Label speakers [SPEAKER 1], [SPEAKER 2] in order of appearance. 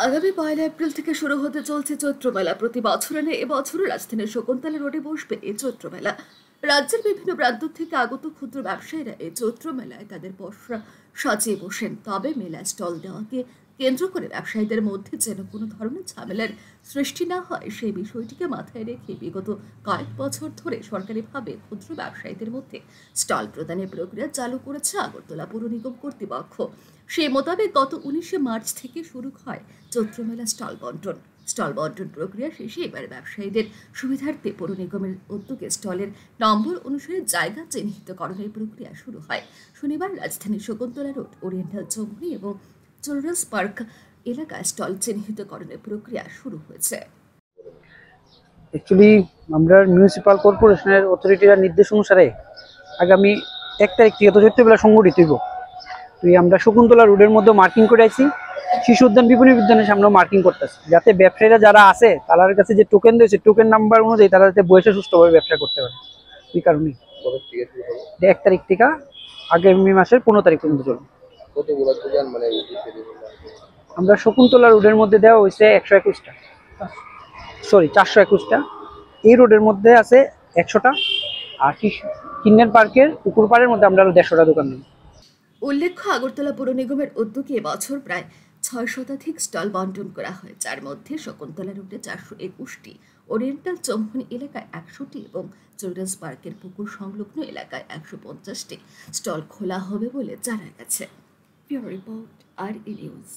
[SPEAKER 1] আগামী ১ এপ্রিল থেকে শুরু হতে চলছে চৈত্রমেলা। প্রতি বছরের ন্যায় এবছরও রাজধানীর শকুন্তলা রোডে বসবে এই চৈত্রমেলা। রাজ্যের বিভিন্ন প্রান্ত থেকে আগত ক্ষুদ্র ব্যবসায়ীরা এই চৈত্র মেলায় তাদের পসরা সাজিয়ে বসেন। তবে মেলায় স্টল দেওয়াকে কেন্দ্র করে ব্যবসায়ীদের মধ্যে যেন কোনো ধরনের ঝামেলার সৃষ্টি না হয় সেই বিষয়টিকে মাথায় রেখে বিগত কয়েক বছর ধরে সরকারিভাবে ক্ষুদ্র ব্যবসায়ীদের মধ্যে স্টল প্রদানের প্রক্রিয়া চালু করেছে আগরতলা পৌর নিগম কর্তৃপক্ষ। সেই মোতাবেক গত ১৯শে মার্চ থেকে শুরু হয় চৈত্রমেলা স্টল বন্টন। স্টল বন্টন প্রক্রিয়া শেষে এবার ব্যবসায়ীদের সুবিধার্থে পৌর নিগমের উদ্যোগে স্টলের নম্বর অনুসারে জায়গা চিহ্নিতকরণের প্রক্রিয়া শুরু হয়। শনিবার রাজধানীর শকুন্তলা রোড, ওরিয়েন্টাল চৌমুহনী এবং চিলড্রেন্স পার্ক এলাকায় স্টল চিহ্নিতকরণের প্রক্রিয়া শুরু হয়েছে।
[SPEAKER 2] অ্যাকচুয়ালি আমরা মিউনিসিপাল কর্পোরেশনের অথরিটির নির্দেশ অনুসারে আগামী ১ তারিখ থেকে তো চৈত্রমেলা সংগঠিত হইব। তো আমরা শকুন্তলা রোডের মধ্যে মার্কিং করে আছি, শিশু উদ্যান বিপণী বিদ্যানের সামনেও মার্কিং করতেছি, যাতে ব্যবসায়ীরা যারা আছে তাদের কাছে যে টোকেন দিয়েছে টোকেন নাম্বার অনুযায়ী তারা যাতে বসে সুস্থভাবে ব্যবসা করতে পারে। এই কারণে ১ তারিখ থেকে আগামী মাসের ১৫ তারিখ পর্যন্ত চলবে। আমরা শকুন্তলা রোডের মধ্যে দেওয়া হয়েছে ১২১টা, সরি ৪২১টা। এই রোডের মধ্যে আছে ১০০টা, আর কিন্নার পার্কের পুকুর পাড়ের মধ্যে আমরা ১৫০টা দোকান নেই।
[SPEAKER 1] উল্লেখ্য, আগরতলা পৌর নিগমের উদ্যোগে এবছর প্রায় ৬ শতাধিক স্টল বন্টন করা হয়, যার মধ্যে শকুন্তলা রোডে ৪২১টি, ওরিয়েন্টাল চৌমুহনী এলাকায় ১০০টি এবং চিলড্রেন্স পার্কের পুকুর সংলগ্ন এলাকায় ১৫০টি স্টল খোলা হবে বলে জানা গেছে। ব্যুরো রিপোর্ট, আর ই নিউজ।